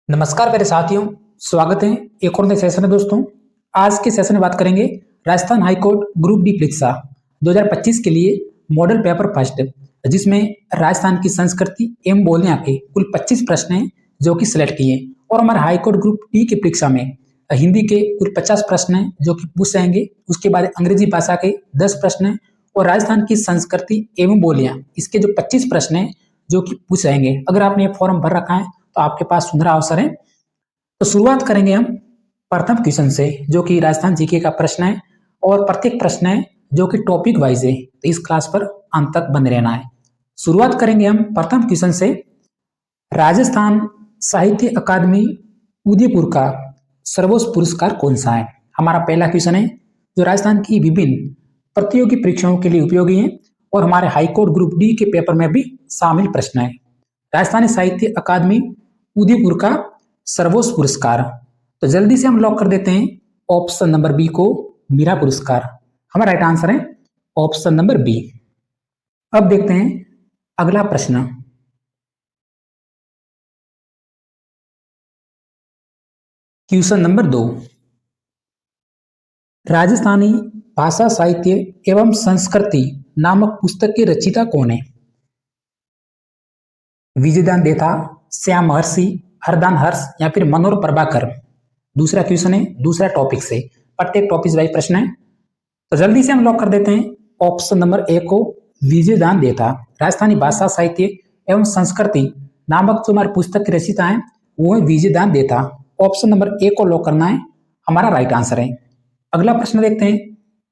नमस्कार मेरे साथियों, स्वागत है एक और नए सेशन में। दोस्तों, आज के सेशन में बात करेंगे राजस्थान हाईकोर्ट ग्रुप डी परीक्षा 2025 के लिए मॉडल पेपर फर्स्ट, जिसमें राजस्थान की संस्कृति एवं बोलियां के कुल 25 प्रश्न हैं जो कि सिलेक्ट किए। और हमारे हाईकोर्ट ग्रुप डी की परीक्षा में हिंदी के कुल 50 प्रश्न हैं जो कि पूछ जाएंगे। उसके बाद अंग्रेजी भाषा के 10 प्रश्न हैं और राजस्थान की संस्कृति एवं बोलियां इसके जो 25 प्रश्न हैं जो कि पूछ जाएंगे। अगर आपने ये फॉर्म भर रखा है तो आपके पास सुनहरा अवसर है। तो शुरुआत करेंगे हम प्रथम क्वेश्चन से, जो कि राजस्थान जीके का प्रश्न है और प्रत्येक प्रश्न है जो कि टॉपिक वाइज है, तो इस क्लास पर अंत तक बने रहना है। शुरुआत करेंगे हम प्रथम क्वेश्चन से। राजस्थान साहित्य अकादमी उदयपुर का सर्वोच्च पुरस्कार कौन सा है? हमारा पहला क्वेश्चन है जो राजस्थान की विभिन्न प्रतियोगी परीक्षाओं के लिए उपयोगी है और हमारे हाईकोर्ट ग्रुप डी के पेपर में भी शामिल प्रश्न है। राजस्थानी साहित्य अकादमी उदयपुर का सर्वोच्च पुरस्कार, तो जल्दी से हम लॉक कर देते हैं ऑप्शन नंबर बी को, मीरा पुरस्कार। हमारा राइट आंसर है ऑप्शन नंबर बी। अब देखते हैं अगला प्रश्न। क्वेश्चन नंबर 2, राजस्थानी भाषा साहित्य एवं संस्कृति नामक पुस्तक के रचयिता कौन है? विजयदान देथा, श्याम महर्षि, हरदान हर्ष या फिर मनोहर प्रभाकर। दूसरा क्वेश्चन है दूसरा टॉपिक से, प्रत्येक टॉपिक वाइज प्रश्न है, तो जल्दी से हम लॉक कर देते हैं ऑप्शन नंबर ए को, विजयदान देथा। राजस्थानी भाषा साहित्य एवं संस्कृति नामक जो हमारे पुस्तक के रचयिता है वो है Vijaydan Detha. Option number A को लॉक करना है, हमारा राइट आंसर है। अगला प्रश्न देखते हैं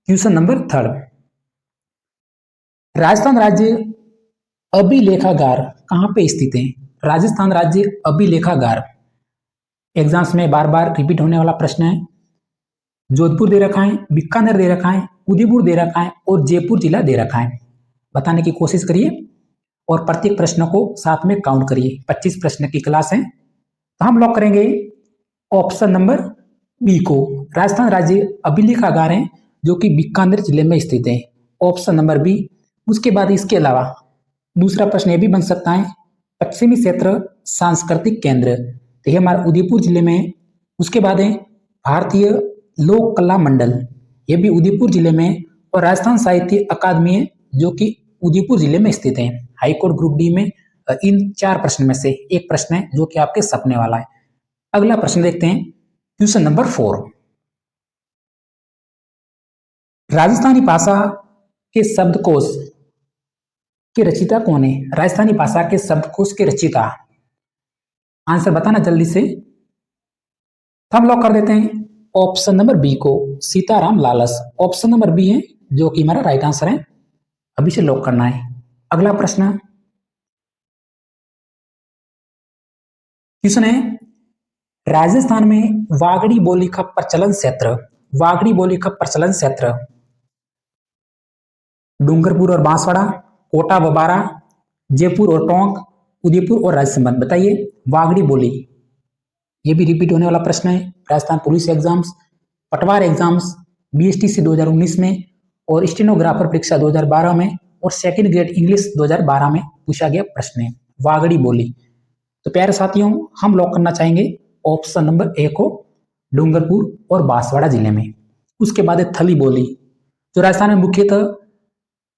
क्वेश्चन नंबर 3। राजस्थान राज्य अभिलेखागार कहां पे स्थित है? राजस्थान राज्य अभिलेखागार एग्जाम्स में बार बार रिपीट होने वाला प्रश्न है। जोधपुर दे रखा है, बीकानेर दे रखा है, उदयपुर दे रखा है और जयपुर जिला दे रखा है। बताने की कोशिश करिए और प्रत्येक प्रश्न को साथ में काउंट करिए। 25 प्रश्न की क्लास है, तो हम लॉक करेंगे ऑप्शन नंबर बी को। राजस्थान राज्य अभिलेखागार है जो कि बीकानेर जिले में स्थित है, ऑप्शन नंबर बी। उसके बाद इसके अलावा दूसरा प्रश्न ये भी बन सकता है, पश्चिमी क्षेत्र सांस्कृतिक केंद्र, तो ये हमारे उदयपुर जिले में है। उसके बाद है भारतीय लोक कला मंडल, ये भी उदयपुर जिले में, और राजस्थान साहित्य अकादमी है जो कि उदयपुर जिले में स्थित है। हाईकोर्ट ग्रुप डी में इन 4 प्रश्न में से एक प्रश्न है जो कि आपके सपने वाला है। अगला प्रश्न देखते हैं क्वेश्चन नंबर 4। राजस्थानी भाषा के शब्दकोश के रचयिता कौन है? राजस्थानी भाषा के शब्दकोश के रचयिता, आंसर बताना जल्दी से। हम लॉक कर देते हैं ऑप्शन नंबर बी को, Sitaram Lalas. Option number B है जो कि हमारा राइट आंसर है, अभी से लॉक करना है। अगला प्रश्न क्वेश्चन है, राजस्थान में वागड़ी बोली का प्रचलन क्षेत्र, वागड़ी बोली का प्रचलन क्षेत्र डूंगरपुर और बांसवाड़ा, कोटा व बारा, जयपुर और टोंक, उदयपुर और राजसमंद। बताइए वागड़ी बोली, ये भी रिपीट होने वाला प्रश्न है। राजस्थान पुलिस एग्जाम्स, पटवार एग्जाम्स, बीएसटीसी 2019 में और स्टेनोग्राफर परीक्षा 2012 में और सेकंड ग्रेड इंग्लिश 2012 में पूछा गया प्रश्न है वागड़ी बोली। तो प्यारे साथियों, हम लॉक करना चाहेंगे ऑप्शन नंबर ए को, डूंगरपुर और बांसवाड़ा जिले में। उसके बाद है थली बोली, जो राजस्थान में मुख्यतः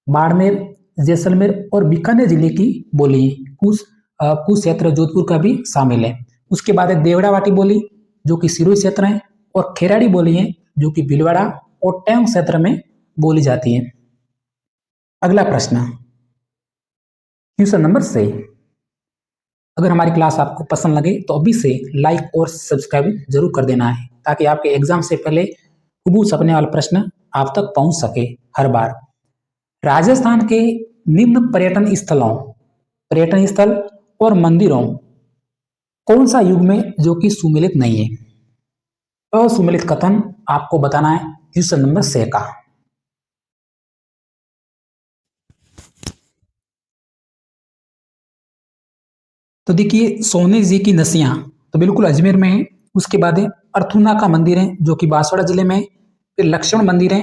बाड़मेर, जैसलमेर और बीकानेर जिले की बोली है। कुछ क्षेत्र जोधपुर का भी शामिल है। उसके बाद है देवड़ावाटी बोली जो कि सिरोही क्षेत्र है, और खेराड़ी बोली है जो कि भीलवाड़ा और टैंग क्षेत्र में बोली जाती है। अगला प्रश्न क्वेश्चन नंबर 6। अगर हमारी क्लास आपको पसंद लगे तो अभी से लाइक और सब्सक्राइब जरूर कर देना है, ताकि आपके एग्जाम से पहले हुबहू सपने वाला प्रश्न आप तक पहुंच सके हर बार। राजस्थान के निम्न पर्यटन स्थल और मंदिरों कौन सा युग में जो कि सुमेलित नहीं है? असुमेलित कथन आपको बताना है क्वेश्चन नंबर 6 का। तो देखिए सोने जी की नसियां तो बिल्कुल अजमेर में है। उसके बाद है अर्थुना का मंदिर है जो कि बांसवाड़ा जिले में। फिर लक्ष्मण मंदिर है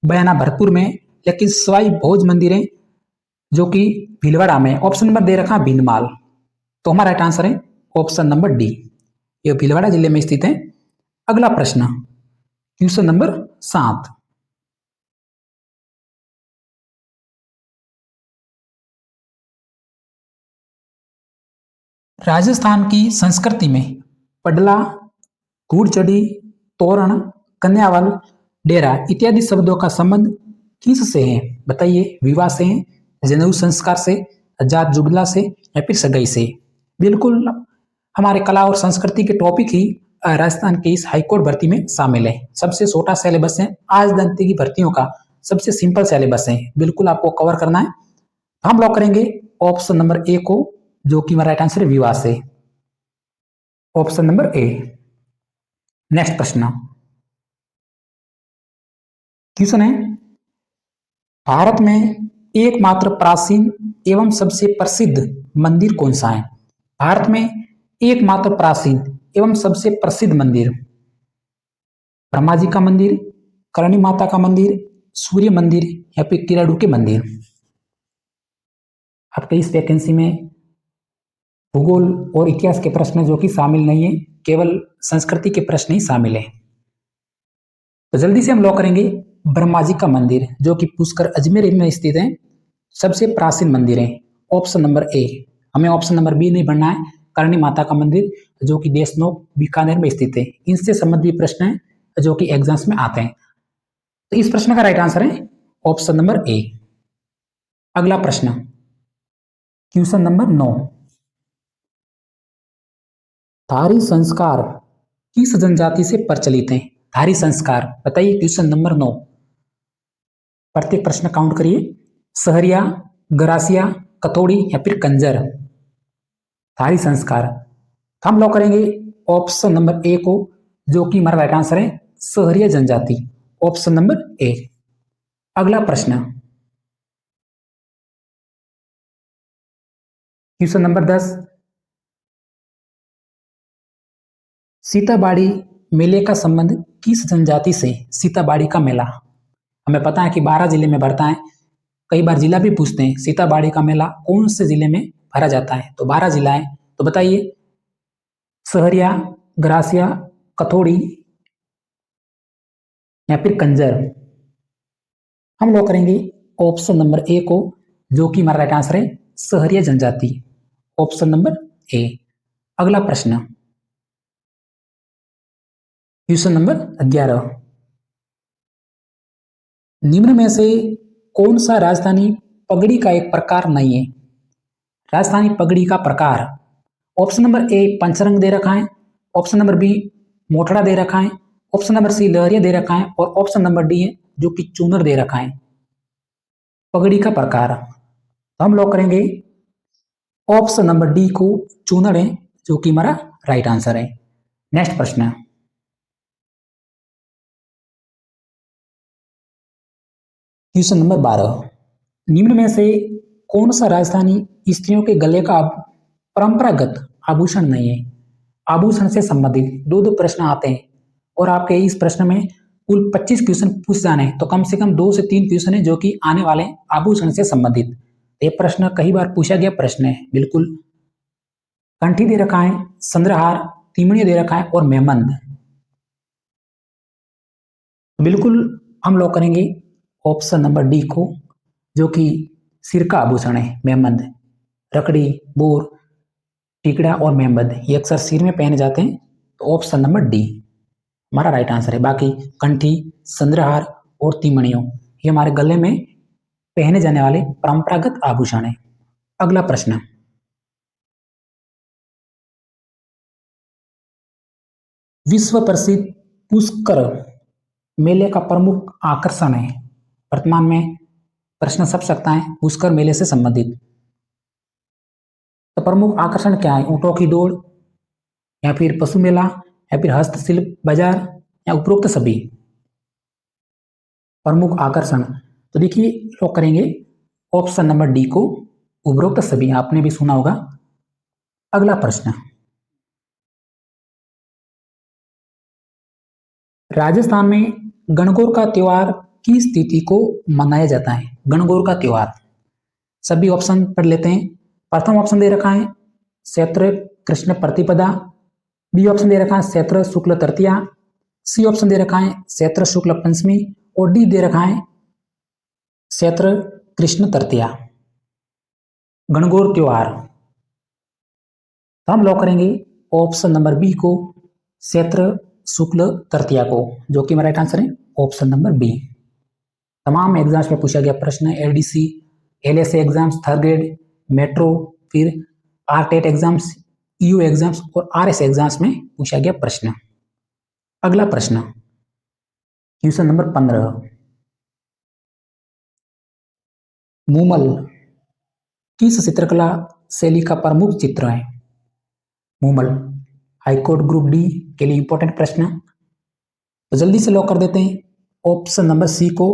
बयाना भरतपुर में, लेकिन सवाई भोज मंदिर है जो कि भीलवाड़ा में। ऑप्शन नंबर दे रखा भीनमाल, तो हमारा राइट आंसर है ऑप्शन नंबर डी। यह भीलवाड़ा जिले में स्थित है। अगला प्रश्न, क्वेश्चन नंबर 7। राजस्थान की संस्कृति में पडला, घूड़चढ़ी, तोरण, कन्यावल, डेरा इत्यादि शब्दों का संबंध किससे है? बताइए। विवाह से है, जनेऊ संस्कार से, जात जुगला से या फिर सगाई से? बिल्कुल, हमारे कला और संस्कृति के टॉपिक ही राजस्थान के इस हाईकोर्ट भर्ती में शामिल है। सबसे छोटा सिलेबस है, आज दंत की भर्तियों का सबसे सिंपल सिलेबस है, बिल्कुल आपको कवर करना है। हम लॉक करेंगे ऑप्शन नंबर ए को, जो कि हमारा राइट आंसर है विवाह से, ऑप्शन नंबर ए। नेक्स्ट प्रश्न, क्वेश्चन है, भारत में एकमात्र प्राचीन एवं सबसे प्रसिद्ध मंदिर कौन सा है? भारत में एकमात्र प्राचीन एवं सबसे प्रसिद्ध मंदिर, ब्रह्मा जी का मंदिर, करणी माता का मंदिर, सूर्य मंदिर या फिर किराडू के मंदिर? आपके इस वैकेंसी में भूगोल और इतिहास के प्रश्न जो कि शामिल नहीं है, केवल संस्कृति के प्रश्न ही शामिल है। तो जल्दी से हम लॉक करेंगे ब्रह्मा जी का मंदिर, जो कि पुष्कर अजमेर में स्थित है, सबसे प्राचीन मंदिर है, ऑप्शन नंबर ए। हमें ऑप्शन नंबर बी नहीं बढ़ना है, करणी माता का मंदिर जो कि देशनोक बीकानेर में स्थित है। इनसे संबंधित प्रश्न है जो कि एग्जाम्स में आते हैं। तो इस प्रश्न का राइट आंसर है ऑप्शन नंबर ए। अगला प्रश्न, क्वेश्चन नंबर 9। धारी संस्कार किस जनजाति से प्रचलित है? धारी संस्कार, बताइए। क्वेश्चन नंबर 9, प्रत्येक प्रश्न काउंट करिए। सहरिया, गरासिया, कथोड़ी या फिर कंजर? धारी संस्कार, हम लॉक करेंगे ऑप्शन नंबर ए को, जो कि हमारा राइट आंसर है सहरिया जनजाति, ऑप्शन नंबर ए। अगला प्रश्न, क्वेश्चन नंबर 10। सीताबाड़ी मेले का संबंध किस जनजाति से? सीताबाड़ी का मेला, हमें पता है कि 12 जिले में बढ़ता है, कई बार जिला भी पूछते हैं, सीताबाड़ी का मेला कौन से जिले में भरा जाता है? तो 12 जिला है, तो बताइए। सहरिया, ग्रासिया, कथोड़ी या फिर कंजर? हम लोग करेंगे ऑप्शन नंबर ए को, जो कि हमारा राइट आंसर है सहरिया जनजाति, ऑप्शन नंबर ए। अगला प्रश्न, क्वेश्चन नंबर 11। निम्न में से कौन सा राजस्थानी पगड़ी का एक प्रकार नहीं है? राजस्थानी पगड़ी का प्रकार, ऑप्शन नंबर ए पंचरंग दे रखा है, ऑप्शन नंबर बी मोटड़ा दे रखा है, ऑप्शन नंबर सी लहरिया दे रखा है और ऑप्शन नंबर डी है जो कि चूनर दे रखा है। पगड़ी का प्रकार, तो हम लोग करेंगे ऑप्शन नंबर डी को, चूनर है, जो कि हमारा राइट आंसर है। नेक्स्ट प्रश्न, क्वेश्चन नंबर 12। निम्न में से कौन सा राजस्थानी स्त्रियों के गले का परंपरागत आभूषण नहीं है? आभूषण से संबंधित दो दो प्रश्न आते हैं और आपके इस प्रश्न में कुल 25 क्वेश्चन पूछ जाने हैं, तो कम से कम 2 से 3 क्वेश्चन है जो कि आने वाले आभूषण से संबंधित। ये प्रश्न कई बार पूछा गया प्रश्न है, बिल्कुल। कंठी दे रखा है, चंद्रहार, तिमड़ी दे रखा है और मेहमंद, बिल्कुल हम लोग करेंगे ऑप्शन नंबर डी को, जो कि सिर का आभूषण है, मेहमंद। रकड़ी, बोर, टिकड़ा और मेहमंद ये अक्सर सिर में पहने जाते हैं, तो ऑप्शन नंबर डी हमारा राइट आंसर है। बाकी कंठी, चंद्रहार और तिमणियों ये हमारे गले में पहने जाने वाले परंपरागत आभूषण है। अगला प्रश्न, विश्व प्रसिद्ध पुष्कर मेले का प्रमुख आकर्षण है। वर्तमान में प्रश्न सब सकता है पुष्कर मेले से संबंधित, तो प्रमुख आकर्षण क्या है? ऊंटों की दौड़ या फिर पशु मेला या फिर हस्तशिल्प बाजार या उपरोक्त सभी? प्रमुख आकर्षण, तो देखिए लॉक करेंगे ऑप्शन नंबर डी को, उपरोक्त सभी, आपने भी सुना होगा। अगला प्रश्न, राजस्थान में गणगौर का त्योहार किस तिथि को मनाया जाता है? गणगौर का त्योहार, सभी ऑप्शन पढ़ लेते हैं। प्रथम ऑप्शन दे रखा है चैत्र कृष्ण प्रतिपदा, बी ऑप्शन दे रखा है चैत्र शुक्ल तृतीया, सी ऑप्शन दे रखा है चैत्र शुक्ल पंचमी और डी दे रखा है चैत्र कृष्ण तृतीया। गणगौर त्योहार, तो हम लॉक करेंगे ऑप्शन नंबर बी को, चैत्र शुक्ल तृतीया को, जो कि मेरा राइट आंसर है ऑप्शन नंबर बी। तमाम एग्जाम्स में पूछा गया प्रश्न, LDC, LSA exams, third grade, metro, फिर आरटेट एग्जाम्स, ईयू एग्जाम्स और आरएस एग्जाम्स में पूछा गया प्रश्न। अगला प्रश्न क्वेश्चन नंबर 15, मूमल किस चित्रकला शैली का प्रमुख चित्र है? मूमल हाईकोर्ट ग्रुप डी के लिए इंपॉर्टेंट प्रश्न, तो जल्दी से लॉक कर देते हैं ऑप्शन नंबर सी को,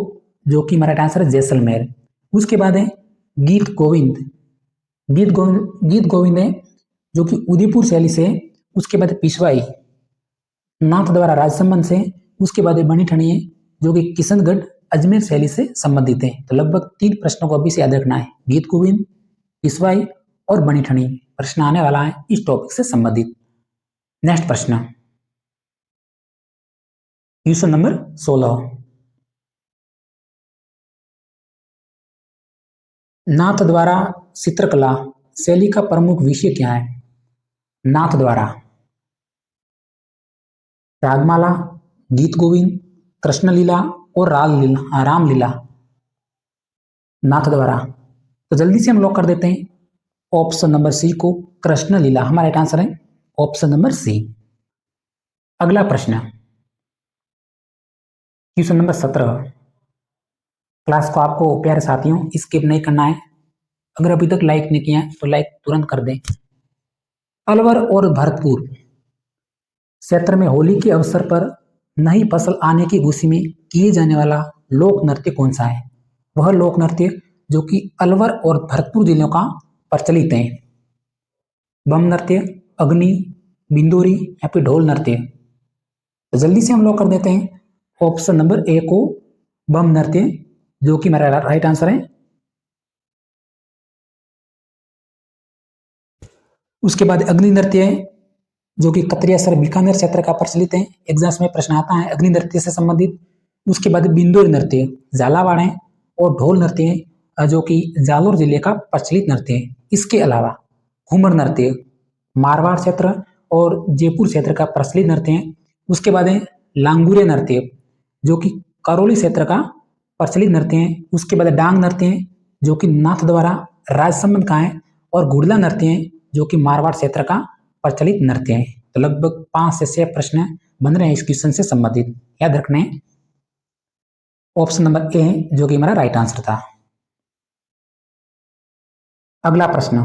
जो कि हमारा आंसर है जैसलमेर। उसके बाद है गीत गोविंद, गीत गोविंद है जो कि उदयपुर शैली से, उसके बाद पिशवाई नाथ द्वारा राजसमंद से, उसके बाद बनी ठनी है जो कि किशनगढ़ अजमेर शैली से संबंधित है। तो लगभग 3 प्रश्नों को अभी से याद रखना है, गीत गोविंद, पिशवाई और बनी ठनी प्रश्न आने वाला है इस टॉपिक से संबंधित। नेक्स्ट प्रश्न क्वेश्चन नंबर 16, नाथ द्वारा चित्रकला शैली का प्रमुख विषय क्या है? नाथ द्वारा रागमाला, गीत गोविंद, कृष्णलीला और रामलीला। नाथ द्वारा, तो जल्दी से हम लॉक कर देते हैं ऑप्शन नंबर सी को, कृष्णलीला हमारा राइट आंसर है ऑप्शन नंबर सी। अगला प्रश्न क्वेश्चन नंबर 17, क्लास को आपको प्यारे साथियों स्किप नहीं करना है, अगर अभी तक लाइक नहीं किया तो लाइक तुरंत कर दें। अलवर और भरतपुर क्षेत्र में होली के अवसर पर नई फसल आने की खुशी में किए जाने वाला लोक नृत्य कौन सा है? वह लोक नृत्य जो कि अलवर और भरतपुर जिलों का प्रचलित है। बम नृत्य, अग्नि, बिंदोरी या फिर ढोल नृत्य। तो जल्दी से हम लॉक कर देते हैं ऑप्शन नंबर ए को, बम नृत्य, जो कि मेरा राइट आंसर है। उसके बाद अग्नि नृत्य है जो कि कतरियासर बीकानेर क्षेत्र का प्रचलित है, एग्जाम्स में प्रश्न आता है अग्नि नृत्य से संबंधित। उसके बाद बिंदोरी नृत्य झालावाड़ है और ढोल नृत्य है जो कि जालोर जिले का प्रचलित नृत्य है। इसके अलावा घूमर नृत्य मारवाड़ क्षेत्र और जयपुर क्षेत्र का प्रचलित नृत्य है। उसके बाद है लांगुरे नृत्य जो कि करौली क्षेत्र का प्रचलित नृत्य है। उसके बाद डांग नृत्य है जो कि नाथ द्वारा राजसमंद का है, और गुड़ला नृत्य है जो कि मारवाड़ क्षेत्र का प्रचलित नृत्य है। तो लगभग 5 से 6 प्रश्न बन रहे हैं इस क्वेश्चन से संबंधित, याद रखना है ऑप्शन नंबर ए जो कि हमारा राइट आंसर था। अगला प्रश्न,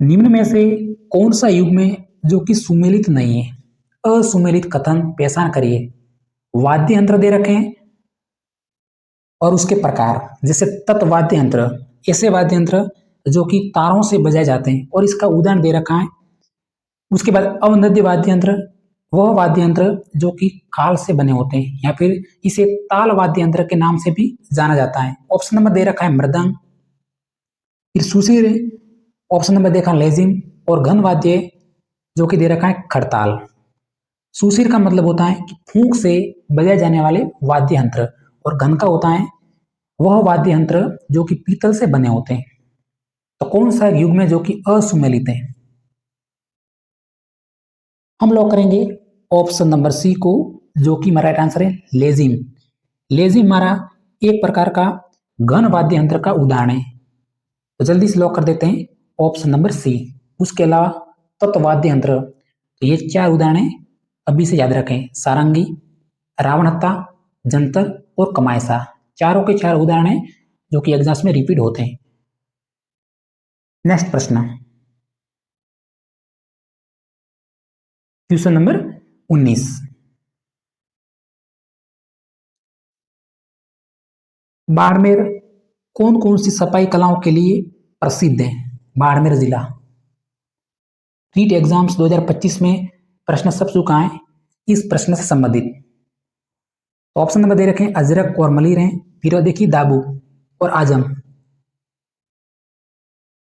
निम्न में से कौन सा युग्म है जो कि सुमेलित नहीं है? असुमेलित कथन पहचान करिए। वाद्य यंत्र दे रखे हैं और उसके प्रकार, जैसे तत्वाद्य यंत्र, ऐसे वाद्य यंत्र जो कि तारों से बजाए जाते हैं और इसका उदाहरण दे रखा है। उसके बाद अवनद्य वाद्य यंत्र, वह वाद्य यंत्र जो कि काल से बने होते हैं, या फिर इसे ताल वाद्य यंत्र के नाम से भी जाना जाता है। ऑप्शन नंबर दे रखा है मृदंग, फिर सुशीर, ऑप्शन नंबर देखा लेजिम, और घन वाद्य जो कि दे रखा है खड़ताल। सुशीर का मतलब होता है कि फूंक से बजाए जाने वाले वाद्य यंत्र, और घन का होता है वह वाद्य यंत्र जो कि पीतल से बने होते हैं। तो कौन सा युग में जो कि असुमेलित है? हम लॉक करेंगे ऑप्शन नंबर सी को, जो कि हमारा राइट आंसर है लेजिम। लेजिम हमारा एक प्रकार का घन वाद्य यंत्र का उदाहरण है। तो जल्दी से लॉक कर देते हैं ऑप्शन नंबर सी। उसके अलावा तत्वाद्य यंत्र, तो ये 4 उदाहरण है, अभी से याद रखें, सारंगी, रावणहत्ता, जंतर और कमायसा। चारों के 4 उदाहरण है जो कि एग्जाम्स में रिपीट होते हैं। नेक्स्ट प्रश्न क्वेश्चन नंबर 19, बाड़मेर कौन कौन सी सफाई कलाओं के लिए प्रसिद्ध है? बाड़मेर जिला रीट एग्जाम्स 2025 में प्रश्न सब चुका है इस प्रश्न से संबंधित। तो ऑप्शन नंबर दे रखे हैं अजरक और मलिर हैं, फिर देखिए दाबू और आजम।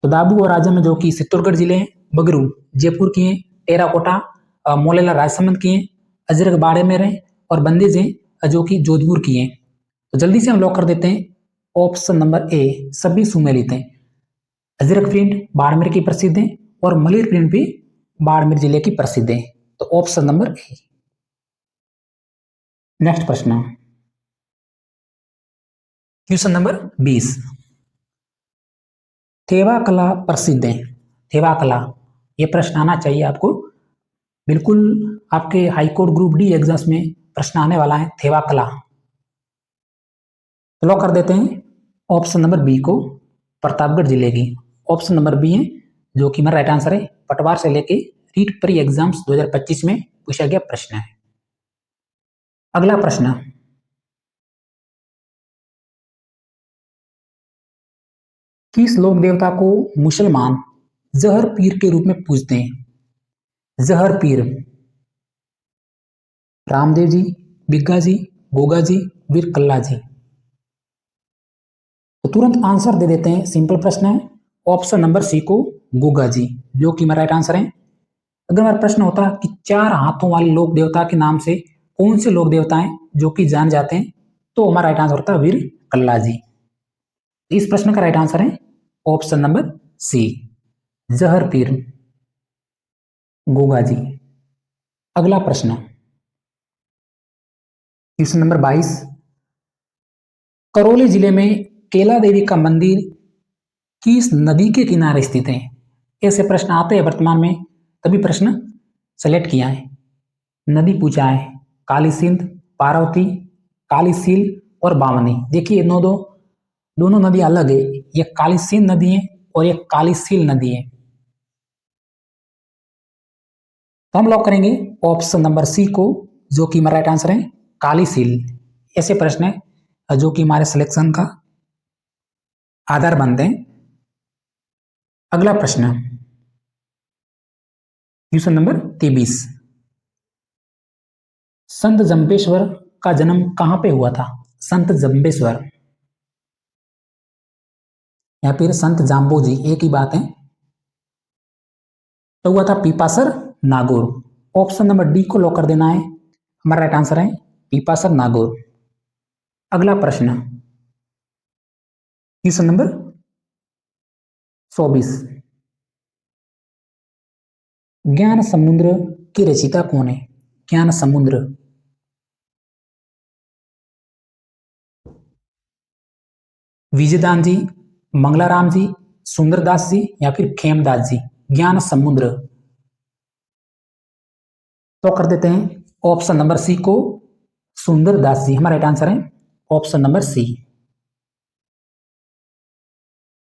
तो दाबू और आजम जो कि चित्तौड़गढ़ जिले हैं, बगरू जयपुर की हैं, टेराकोटा मोलेला राजसमंद की हैं, अजरक बाड़मेर हैं और बंदेज हैं जो कि जोधपुर की हैं। तो जल्दी से हम लॉक कर देते हैं ऑप्शन नंबर ए, सभी सुमेलित हैं। अजरक प्रिंट बाड़मेर की प्रसिद्ध है और मलिर प्रिंट भी बाड़मेर जिले की प्रसिद्ध है। तो ऑप्शन नंबर ए। नेक्स्ट प्रश्न, क्वेश्चन नंबर 20। थेवा कला प्रसिद्ध है। थेवा कला, यह प्रश्न आना चाहिए आपको, बिल्कुल आपके हाईकोर्ट ग्रुप डी एग्जाम्स में प्रश्न आने वाला है थेवा कला। तो लॉक कर देते हैं ऑप्शन नंबर बी को, प्रतापगढ़ जिले की। ऑप्शन नंबर बी है जो कि मेरा राइट आंसर है। पटवार से लेके रीट प्री एग्जाम्स 2025 में पूछा गया प्रश्न है। अगला प्रश्न, किस लोक देवता को मुसलमान जहर पीर के रूप में पूजते हैं? जहर पीर, रामदेव जी, बिग्गा जी, गोगा जी, वीर कल्ला जी। तो तुरंत आंसर दे देते हैं, सिंपल प्रश्न है। ऑप्शन नंबर सी को, गोगा जी, जो कि मेरा राइट आंसर है। अगर मेरा प्रश्न होता कि 4 हाथों वाले लोक देवता के नाम से कौन से लोक देवता हैं जो कि जान जाते हैं, तो हमारा राइट आंसर होता है वीर कल्ला जी। इस प्रश्न का राइट आंसर है ऑप्शन नंबर सी, जहर पीर, गोगा जी। अगला प्रश्न, क्वेश्चन नंबर 22। करौली जिले में केला देवी का मंदिर किस नदी के किनारे स्थित है? ऐसे प्रश्न आते हैं वर्तमान में, तभी प्रश्न सेलेक्ट किया है। नदी पूछा है, काली सिंध, पार्वती, काली सील और बावनी। देखिए दोनों नदी अलग है, ये काली सिंध नदी है और ये काली सील नदी है। तो हम लॉक करेंगे ऑप्शन नंबर सी को, जो कि हमारा राइट आंसर है काली सील। ऐसे प्रश्न है जो कि हमारे सिलेक्शन का आधार बनते हैं। अगला प्रश्न, क्वेश्चन नंबर 23। संत जंबेश्वर का जन्म कहां पे हुआ था? संत जंबेश्वर या फिर संत जाम्बोजी, एक ही बात है। तो हुआ था Pipasar Nagaur. Option number D को लॉक कर देना है, हमारा राइट आंसर है पीपासर नागौर। अगला प्रश्न, क्वेश्चन नंबर 24। ज्ञान समुद्र की रचयिता कौन है? ज्ञान समुद्र, विजयदान जी, मंगलाराम जी, सुंदरदास जी या फिर खेमदास जी। ज्ञान समुद्र, तो कर देते हैं ऑप्शन नंबर सी को, सुंदरदास जी। हमारा राइट आंसर है ऑप्शन नंबर सी।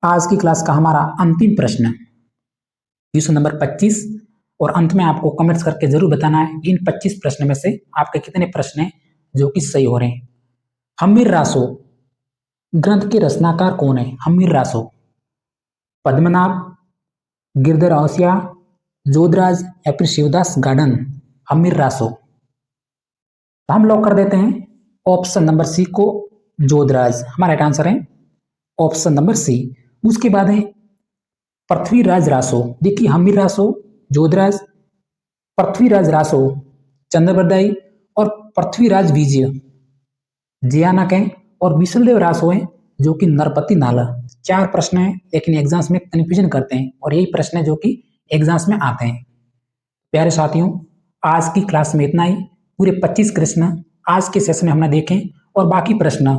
आज की क्लास का हमारा अंतिम प्रश्न, क्वेश्चन नंबर 25, और अंत में आपको कमेंट्स करके जरूर बताना है इन 25 प्रश्न में से आपके कितने प्रश्न हैं जो कि सही हो रहे हैं। हम्मीर रासो ग्रंथ के रचनाकार कौन है? हम्मीर रासो, पद्मनाभ, गिरधर औसिया, जोधराज या फिर शिवदास गार्डन। हम्मीर रासो, तो हम लॉक कर देते हैं ऑप्शन नंबर सी को, जोधराज। हमारा राइट आंसर है ऑप्शन नंबर सी। उसके बाद है पृथ्वीराज रासो। देखिए हम्मीर रासो, जोधराज, पृथ्वीराज रासो, चंद्रबरदाई और पृथ्वीराज विजय जयानक हैं और विशलदेव रासो हैं जो कि नरपति नाला। 4 प्रश्न हैं, लेकिन एग्जाम्स में कंफ्यूजन करते हैं और यही प्रश्न है जो कि एग्जाम्स में आते हैं। प्यारे साथियों, आज की क्लास में इतना ही। पूरे 25 प्रश्न आज के सेशन में हमने देखे और बाकी प्रश्न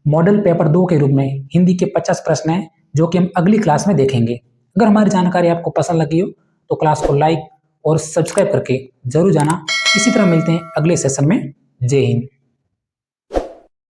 मॉडल पेपर 2 के रूप में हिंदी के 50 प्रश्न हैं जो कि हम अगली क्लास में देखेंगे। अगर हमारी जानकारी आपको पसंद लगी हो तो क्लास को लाइक और सब्सक्राइब करके जरूर जाना। इसी तरह मिलते हैं अगले सेशन में। जय हिंद।